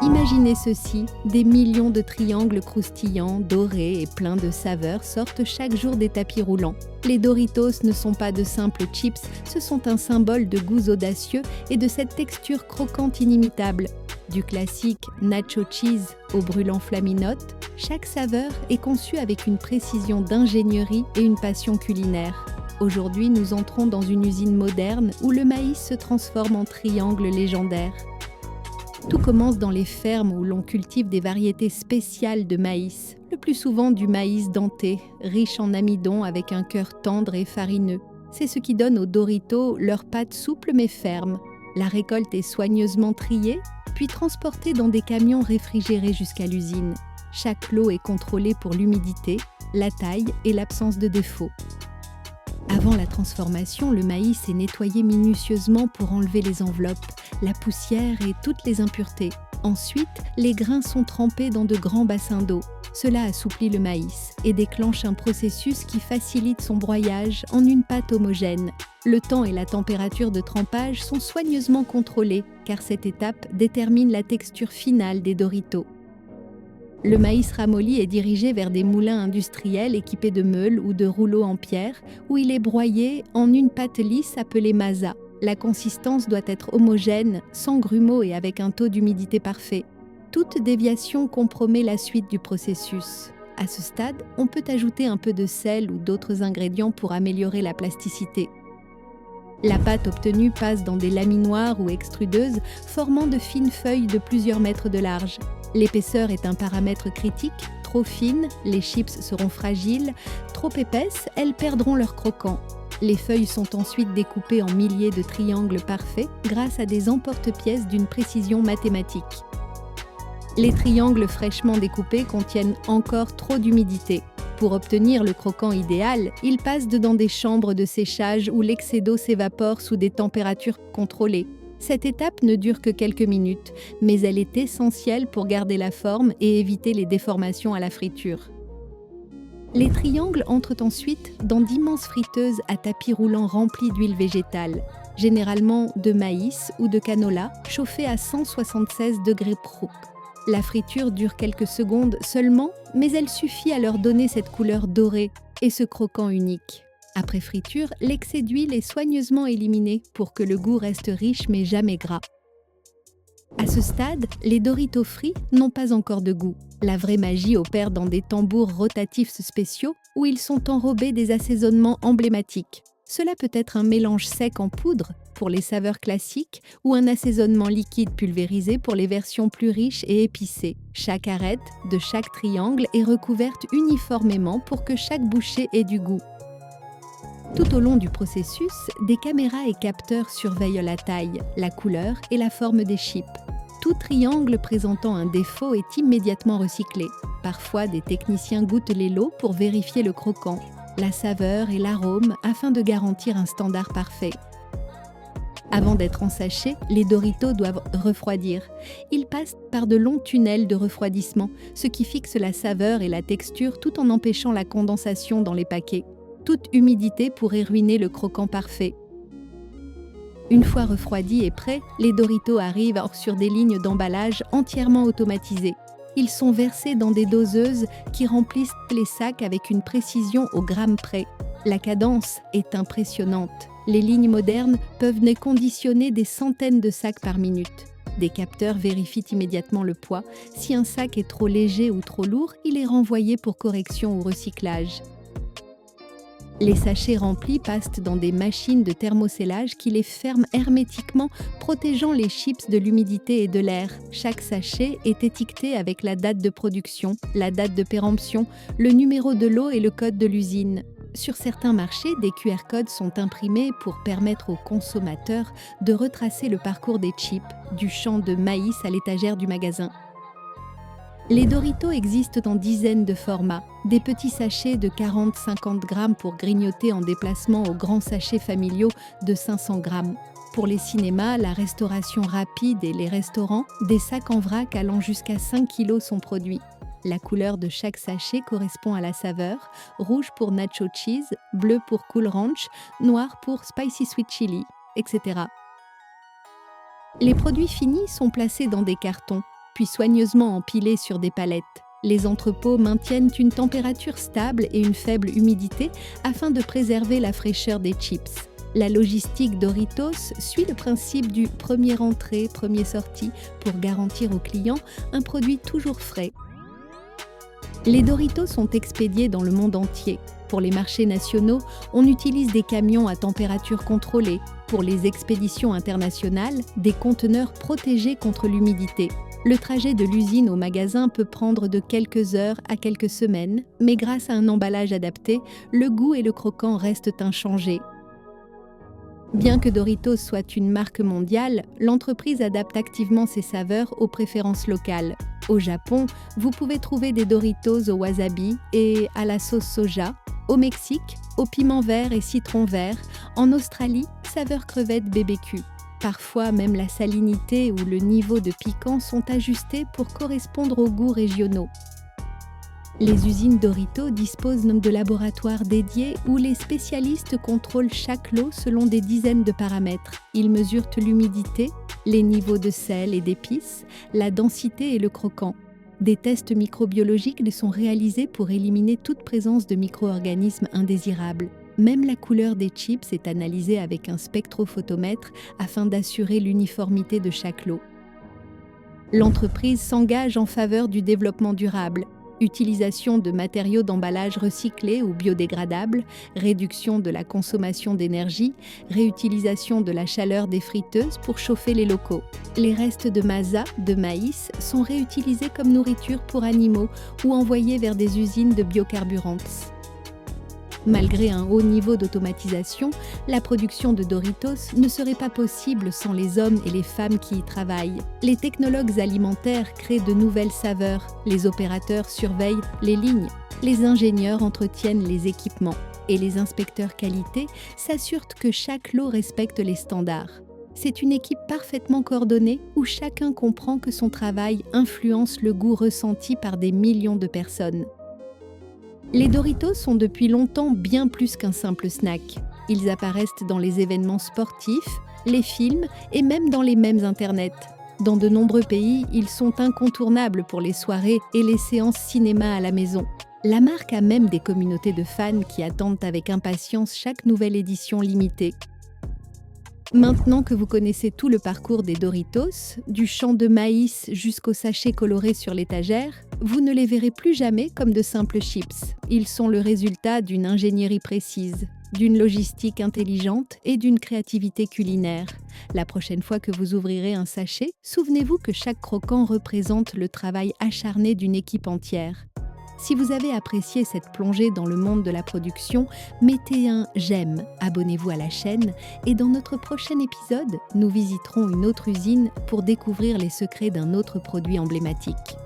Imaginez ceci, des millions de triangles croustillants, dorés et pleins de saveurs sortent chaque jour des tapis roulants. Les Doritos ne sont pas de simples chips, ce sont un symbole de goûts audacieux et de cette texture croquante inimitable. Du classique nacho cheese au brûlant flaminote, chaque saveur est conçue avec une précision d'ingénierie et une passion culinaire. Aujourd'hui, nous entrons dans une usine moderne où le maïs se transforme en triangle légendaire. Tout commence dans les fermes où l'on cultive des variétés spéciales de maïs, le plus souvent du maïs denté, riche en amidon avec un cœur tendre et farineux. C'est ce qui donne aux Doritos leur pâte souple mais ferme. La récolte est soigneusement triée, puis transportée dans des camions réfrigérés jusqu'à l'usine. Chaque lot est contrôlé pour l'humidité, la taille et l'absence de défauts. Avant la transformation, le maïs est nettoyé minutieusement pour enlever les enveloppes, la poussière et toutes les impuretés. Ensuite, les grains sont trempés dans de grands bassins d'eau. Cela assouplit le maïs et déclenche un processus qui facilite son broyage en une pâte homogène. Le temps et la température de trempage sont soigneusement contrôlés, car cette étape détermine la texture finale des Doritos. Le maïs ramolli est dirigé vers des moulins industriels équipés de meules ou de rouleaux en pierre, où il est broyé en une pâte lisse appelée masa. La consistance doit être homogène, sans grumeaux et avec un taux d'humidité parfait. Toute déviation compromet la suite du processus. À ce stade, on peut ajouter un peu de sel ou d'autres ingrédients pour améliorer la plasticité. La pâte obtenue passe dans des laminoirs ou extrudeuses, formant de fines feuilles de plusieurs mètres de large. L'épaisseur est un paramètre critique. Trop fine, les chips seront fragiles. Trop épaisses, elles perdront leur croquant. Les feuilles sont ensuite découpées en milliers de triangles parfaits grâce à des emporte-pièces d'une précision mathématique. Les triangles fraîchement découpés contiennent encore trop d'humidité. Pour obtenir le croquant idéal, ils passent dans des chambres de séchage où l'excès d'eau s'évapore sous des températures contrôlées. Cette étape ne dure que quelques minutes, mais elle est essentielle pour garder la forme et éviter les déformations à la friture. Les triangles entrent ensuite dans d'immenses friteuses à tapis roulants remplis d'huile végétale, généralement de maïs ou de canola, chauffées à 176 degrés Pro. La friture dure quelques secondes seulement, mais elle suffit à leur donner cette couleur dorée et ce croquant unique. Après friture, l'excès d'huile est soigneusement éliminé pour que le goût reste riche mais jamais gras. À ce stade, les Doritos frits n'ont pas encore de goût. La vraie magie opère dans des tambours rotatifs spéciaux où ils sont enrobés des assaisonnements emblématiques. Cela peut être un mélange sec en poudre pour les saveurs classiques ou un assaisonnement liquide pulvérisé pour les versions plus riches et épicées. Chaque arête de chaque triangle est recouverte uniformément pour que chaque bouchée ait du goût. Tout au long du processus, des caméras et capteurs surveillent la taille, la couleur et la forme des chips. Tout triangle présentant un défaut est immédiatement recyclé. Parfois, des techniciens goûtent les lots pour vérifier le croquant, la saveur et l'arôme afin de garantir un standard parfait. Avant d'être ensachés, les Doritos doivent refroidir. Ils passent par de longs tunnels de refroidissement, ce qui fixe la saveur et la texture tout en empêchant la condensation dans les paquets. Toute humidité pourrait ruiner le croquant parfait. Une fois refroidis et prêts, les Doritos arrivent sur des lignes d'emballage entièrement automatisées. Ils sont versés dans des doseuses qui remplissent les sacs avec une précision au gramme près. La cadence est impressionnante. Les lignes modernes peuvent conditionner des centaines de sacs par minute. Des capteurs vérifient immédiatement le poids. Si un sac est trop léger ou trop lourd, il est renvoyé pour correction ou recyclage. Les sachets remplis passent dans des machines de thermocellage qui les ferment hermétiquement, protégeant les chips de l'humidité et de l'air. Chaque sachet est étiqueté avec la date de production, la date de péremption, le numéro de lot et le code de l'usine. Sur certains marchés, des QR codes sont imprimés pour permettre aux consommateurs de retracer le parcours des chips, du champ de maïs à l'étagère du magasin. Les Doritos existent en dizaines de formats, des petits sachets de 40-50 grammes pour grignoter en déplacement aux grands sachets familiaux de 500 grammes. Pour les cinémas, la restauration rapide et les restaurants, des sacs en vrac allant jusqu'à 5 kg sont produits. La couleur de chaque sachet correspond à la saveur, rouge pour nacho cheese, bleu pour cool ranch, noir pour spicy sweet chili, etc. Les produits finis sont placés dans des cartons. puis soigneusement empilés sur des palettes. Les entrepôts maintiennent une température stable et une faible humidité afin de préserver la fraîcheur des chips. La logistique Doritos suit le principe du premier entrée, premier sorti pour garantir aux clients un produit toujours frais. Les Doritos sont expédiés dans le monde entier. Pour les marchés nationaux, on utilise des camions à température contrôlée. Pour les expéditions internationales, des conteneurs protégés contre l'humidité. Le trajet de l'usine au magasin peut prendre de quelques heures à quelques semaines, mais grâce à un emballage adapté, le goût et le croquant restent inchangés. Bien que Doritos soit une marque mondiale, l'entreprise adapte activement ses saveurs aux préférences locales. Au Japon, vous pouvez trouver des Doritos au wasabi et à la sauce soja. Au Mexique, au piment vert et citron vert. En Australie, saveur crevette BBQ. Parfois, même la salinité ou le niveau de piquant sont ajustés pour correspondre aux goûts régionaux. Les usines Doritos disposent de laboratoires dédiés où les spécialistes contrôlent chaque lot selon des dizaines de paramètres. Ils mesurent l'humidité, les niveaux de sel et d'épices, la densité et le croquant. Des tests microbiologiques sont réalisés pour éliminer toute présence de micro-organismes indésirables. Même la couleur des chips est analysée avec un spectrophotomètre afin d'assurer l'uniformité de chaque lot. L'entreprise s'engage en faveur du développement durable. Utilisation de matériaux d'emballage recyclés ou biodégradables, réduction de la consommation d'énergie, réutilisation de la chaleur des friteuses pour chauffer les locaux. Les restes de masa, de maïs, sont réutilisés comme nourriture pour animaux ou envoyés vers des usines de biocarburants. Malgré un haut niveau d'automatisation, la production de Doritos ne serait pas possible sans les hommes et les femmes qui y travaillent. Les technologues alimentaires créent de nouvelles saveurs, les opérateurs surveillent les lignes, les ingénieurs entretiennent les équipements et les inspecteurs qualité s'assurent que chaque lot respecte les standards. C'est une équipe parfaitement coordonnée où chacun comprend que son travail influence le goût ressenti par des millions de personnes. Les Doritos sont depuis longtemps bien plus qu'un simple snack. Ils apparaissent dans les événements sportifs, les films et même dans les mèmes internet. Dans de nombreux pays, ils sont incontournables pour les soirées et les séances cinéma à la maison. La marque a même des communautés de fans qui attendent avec impatience chaque nouvelle édition limitée. Maintenant que vous connaissez tout le parcours des Doritos, du champ de maïs jusqu'au sachet coloré sur l'étagère, vous ne les verrez plus jamais comme de simples chips. Ils sont le résultat d'une ingénierie précise, d'une logistique intelligente et d'une créativité culinaire. La prochaine fois que vous ouvrirez un sachet, souvenez-vous que chaque croquant représente le travail acharné d'une équipe entière. Si vous avez apprécié cette plongée dans le monde de la production, mettez un j'aime, abonnez-vous à la chaîne et dans notre prochain épisode, nous visiterons une autre usine pour découvrir les secrets d'un autre produit emblématique.